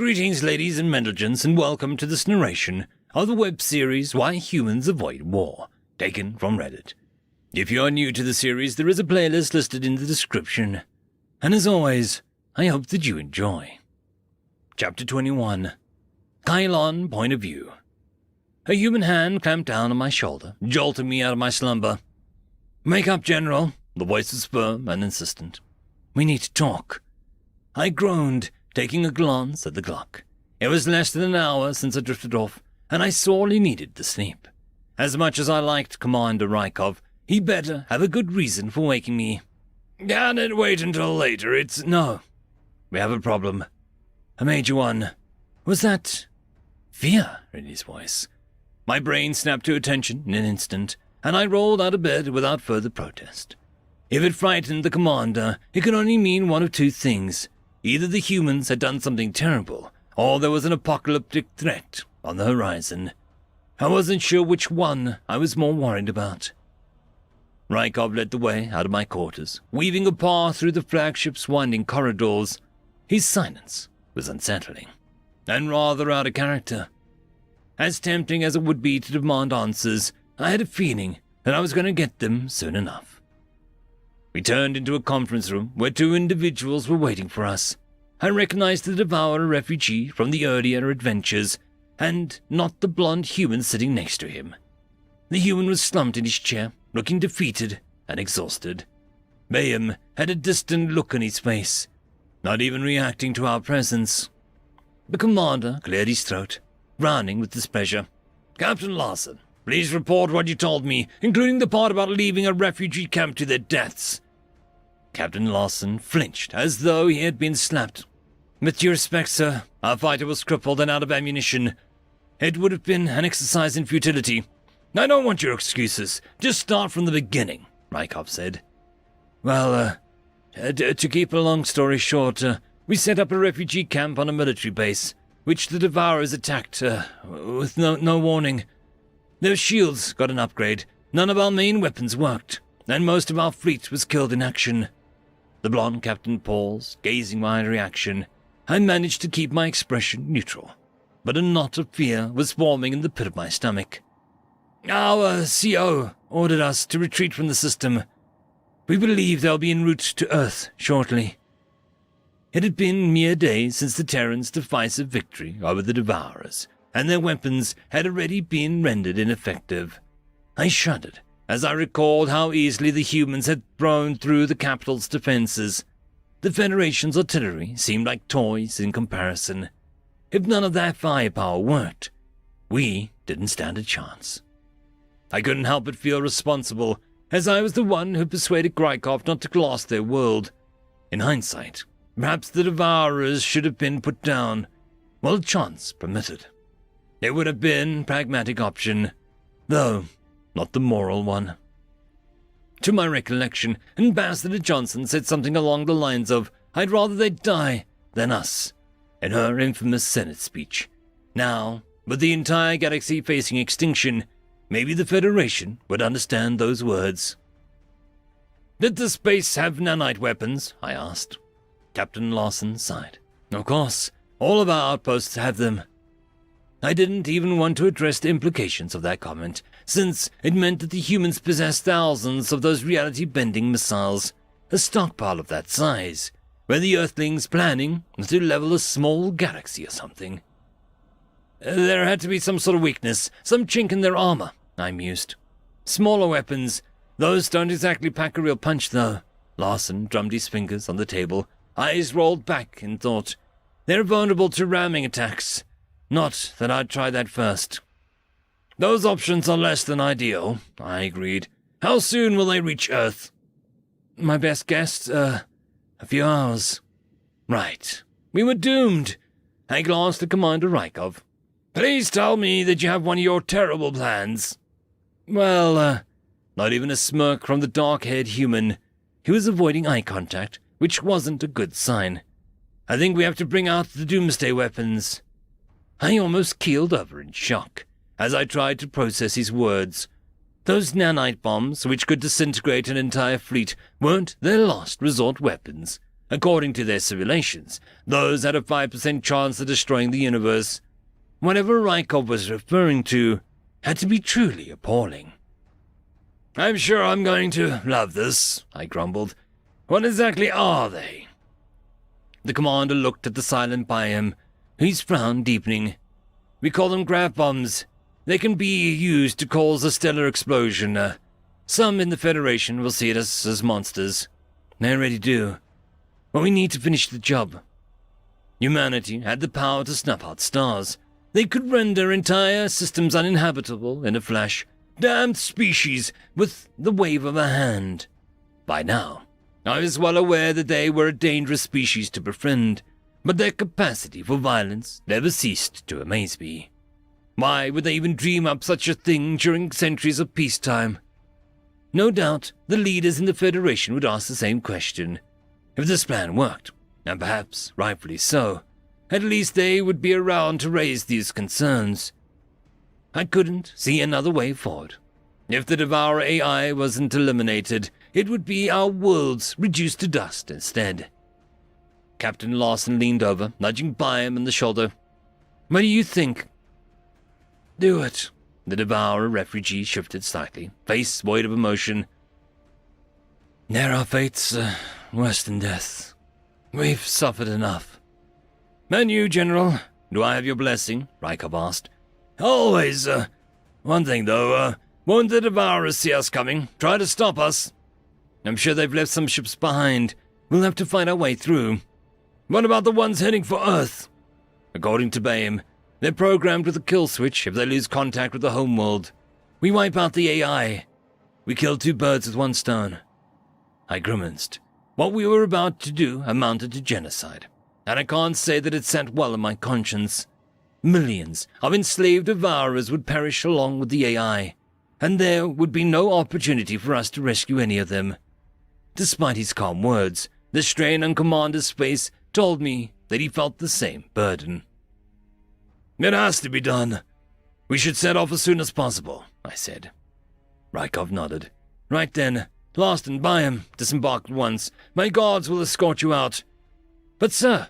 Greetings, ladies and gentlemen, and welcome to this narration of the web series Why Humans Avoid War, taken from Reddit. If you are new to the series, there is a playlist listed in the description. And as always, I hope that you enjoy. Chapter 21. Kylon Point of View. A human hand clamped down on my shoulder, jolting me out of my slumber. "Wake up, General." The voice was firm and insistent. "We need to talk." I groaned, taking a glance at the clock. It was less than an hour since I drifted off, and I sorely needed the sleep. As much as I liked Commander Rykov, he better have a good reason for waking me. "Can it wait until later? No. We have a problem. A major one." Was that fear in his voice? My brain snapped to attention in an instant, and I rolled out of bed without further protest. If it frightened the commander, it could only mean one of two things. Either the humans had done something terrible, or there was an apocalyptic threat on the horizon. I wasn't sure which one I was more worried about. Rykov led the way out of my quarters, weaving a path through the flagship's winding corridors. His silence was unsettling, and rather out of character. As tempting as it would be to demand answers, I had a feeling that I was going to get them soon enough. We turned into a conference room where two individuals were waiting for us. I recognized the Devourer refugee from the earlier adventures, and not the blonde human sitting next to him. The human was slumped in his chair, looking defeated and exhausted. Bayham had a distant look on his face, not even reacting to our presence. The commander cleared his throat, frowning with displeasure. "Captain Larson, please report what you told me, including the part about leaving a refugee camp to their deaths." Captain Larson flinched as though he had been slapped. "With due respect, sir, our fighter was crippled and out of ammunition. It would have been an exercise in futility." "I don't want your excuses. Just start from the beginning," Rykov said. "Well, to keep a long story short, we set up a refugee camp on a military base, which the Devourers attacked with no warning. Their shields got an upgrade, none of our main weapons worked, and most of our fleet was killed in action." The blonde captain paused, gazing my reaction. I managed to keep my expression neutral, but a knot of fear was forming in the pit of my stomach. "Our CO ordered us to retreat from the system. We believe they'll be en route to Earth shortly." It had been mere days since the Terrans' decisive victory over the Devourers, and their weapons had already been rendered ineffective. I shuddered as I recalled how easily the humans had thrown through the capital's defenses. The Federation's artillery seemed like toys in comparison. If none of that firepower worked, we didn't stand a chance. I couldn't help but feel responsible, as I was the one who persuaded Rykov not to glass their world. In hindsight, perhaps the Devourers should have been put down, while chance permitted. It would have been a pragmatic option, though not the moral one. To my recollection, Ambassador Johnson said something along the lines of, "I'd rather they die than us," in her infamous Senate speech. Now, with the entire galaxy facing extinction, maybe the Federation would understand those words. "Did the space have nanite weapons?" I asked. Captain Larson sighed. "Of course, all of our outposts have them." I didn't even want to address the implications of that comment, since it meant that the humans possessed thousands of those reality-bending missiles, a stockpile of that size, were the Earthlings planning to level a small galaxy or something. "There had to be some sort of weakness, some chink in their armor," I mused. "Smaller weapons, those don't exactly pack a real punch, though." Larson drummed his fingers on the table, eyes rolled back in thought. "They're vulnerable to ramming attacks. Not that I'd try that first." "Those options are less than ideal," I agreed. "How soon will they reach Earth?" "My best guess, a few hours." "Right. We were doomed." I glanced at Commander Rykov. "Please tell me that you have one of your terrible plans." "Well, not even a smirk from the dark-haired human. He was avoiding eye contact, which wasn't a good sign. "I think we have to bring out the doomsday weapons." I almost keeled over in shock as I tried to process his words. Those nanite bombs, which could disintegrate an entire fleet, weren't their last resort weapons. According to their simulations, those had a 5% chance of destroying the universe. Whatever Rykov was referring to had to be truly appalling. "I'm sure I'm going to love this," I grumbled. "What exactly are they?" The commander looked at the silent biome, his frown deepening. "We call them grav bombs. They can be used to cause a stellar explosion. Some in the Federation will see us as monsters. They already do. But we need to finish the job. Humanity had the power to snuff out stars. They could render entire systems uninhabitable in a flash. Damned species with the wave of a hand. By now, I was well aware that they were a dangerous species to befriend, but their capacity for violence never ceased to amaze me. Why would they even dream up such a thing during centuries of peacetime? No doubt the leaders in the Federation would ask the same question. If this plan worked, and perhaps rightfully so, at least they would be around to raise these concerns. I couldn't see another way forward. If the Devourer AI wasn't eliminated, it would be our worlds reduced to dust instead. Captain Lawson leaned over, nudging Byam on the shoulder. "What do you think?" "Do it." The Devourer refugee shifted slightly, face void of emotion. "There are fates worse than death. We've suffered enough." "And you, General? Do I have your blessing?" Rykov asked. "Always. One thing, though. Won't the Devourers see us coming? Try to stop us?" "I'm sure they've left some ships behind. We'll have to find our way through." "What about the ones heading for Earth?" "According to Bayham, they're programmed with a kill switch if they lose contact with the homeworld. We wipe out the AI. We kill two birds with one stone." I grimaced. What we were about to do amounted to genocide, and I can't say that it sat well in my conscience. Millions of enslaved devourers would perish along with the AI, and there would be no opportunity for us to rescue any of them. Despite his calm words, the strain on Commander's face told me that he felt the same burden. "It has to be done. We should set off as soon as possible," I said. Rykov nodded. "Right then. Last and Byam, disembark at once. My guards will escort you out." "But, sir,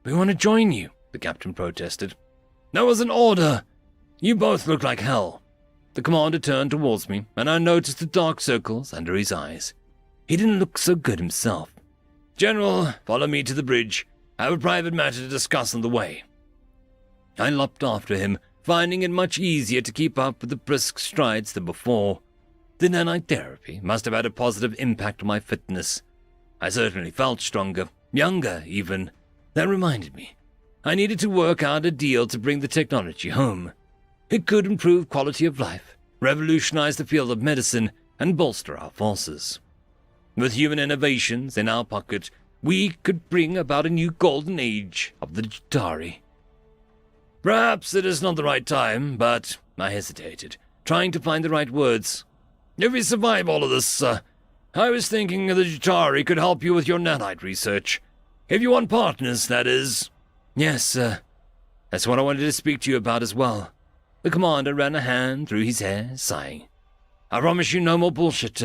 we want to join you," the captain protested. "That was an order. You both look like hell." The commander turned towards me, and I noticed the dark circles under his eyes. He didn't look so good himself. "General, follow me to the bridge. I have a private matter to discuss on the way." I leapt after him, finding it much easier to keep up with the brisk strides than before. The nanite therapy must have had a positive impact on my fitness. I certainly felt stronger, younger even. That reminded me. I needed to work out a deal to bring the technology home. It could improve quality of life, revolutionize the field of medicine, and bolster our forces. With human innovations in our pocket, we could bring about a new golden age of the Jatari. "Perhaps it is not the right time, but," I hesitated, trying to find the right words. "If we survive all of this, I was thinking the Jatari could help you with your nanite research. If you want partners, that is." "Yes, that's what I wanted to speak to you about as well." The commander ran a hand through his hair, sighing. "I promise you no more bullshit,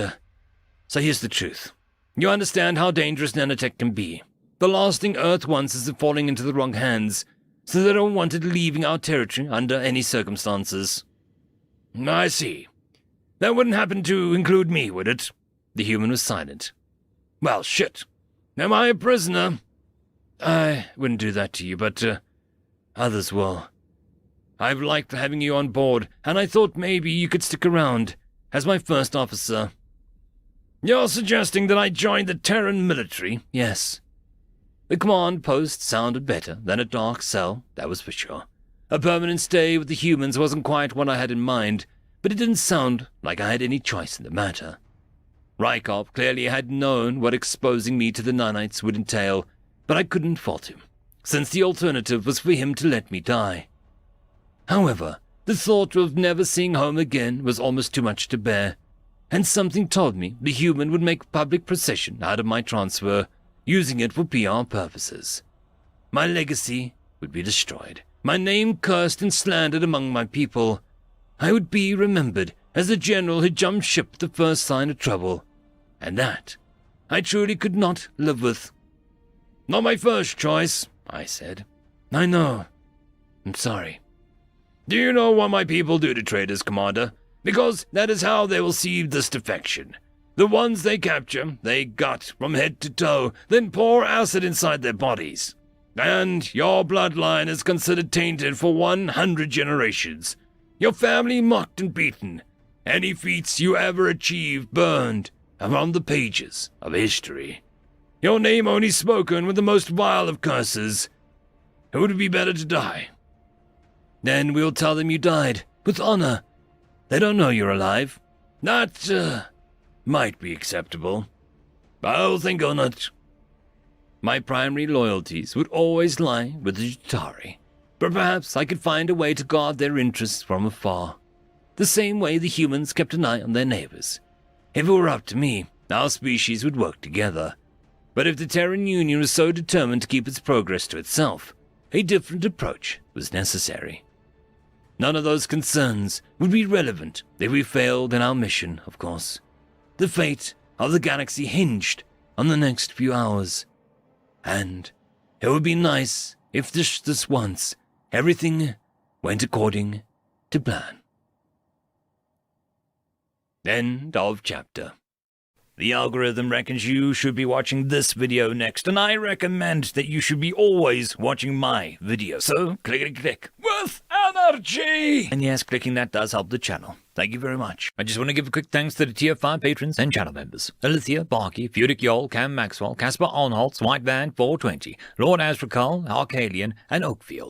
So here's the truth. You understand how dangerous nanotech can be. The last thing Earth wants is it falling into the wrong hands, so they don't want it leaving our territory under any circumstances." "I see. That wouldn't happen to include me, would it?" The human was silent. "Well, shit. Am I a prisoner?" "I wouldn't do that to you, but others will. I've liked having you on board, and I thought maybe you could stick around as my first officer." "You're suggesting that I join the Terran military?" "Yes." The command post sounded better than a dark cell, that was for sure. A permanent stay with the humans wasn't quite what I had in mind, but it didn't sound like I had any choice in the matter. Rykov clearly had known what exposing me to the nanites would entail, but I couldn't fault him, since the alternative was for him to let me die. However, the thought of never seeing home again was almost too much to bear, and something told me the human would make public procession out of my transfer, using it for PR purposes. My legacy would be destroyed, my name cursed and slandered among my people. I would be remembered as the general who jumped ship at the first sign of trouble, and that I truly could not live with. Not my first choice, I said. I know. I'm sorry. Do you know what my people do to traitors, Commander? Because that is how they will see this defection. The ones they capture, they gut from head to toe, then pour acid inside their bodies. And your bloodline is considered tainted for 100 generations. Your family mocked and beaten. Any feats you ever achieved burned around the pages of history. Your name only spoken with the most vile of curses. It would be better to die. Then we'll tell them you died, with honor. They don't know you're alive. That, might be acceptable. I'll think on it. My primary loyalties would always lie with the Jatari, but perhaps I could find a way to guard their interests from afar, the same way the humans kept an eye on their neighbors. If it were up to me, our species would work together. But if the Terran Union was so determined to keep its progress to itself, a different approach was necessary. None of those concerns would be relevant if we failed in our mission, of course. The fate of the galaxy hinged on the next few hours. And it would be nice if this once everything went according to plan. End of chapter. The algorithm reckons you should be watching this video next, and I recommend that you should be always watching my video. So, click with energy! And yes, clicking that does help the channel. Thank you very much. I just want to give a quick thanks to the Tier 5 patrons and channel members. Ithilia, Barky, Fudic Yol, Cam Maxwell, Casper Arnholtz, White Band 420, Lord Azrekahl, Arcalian, and Oakfield.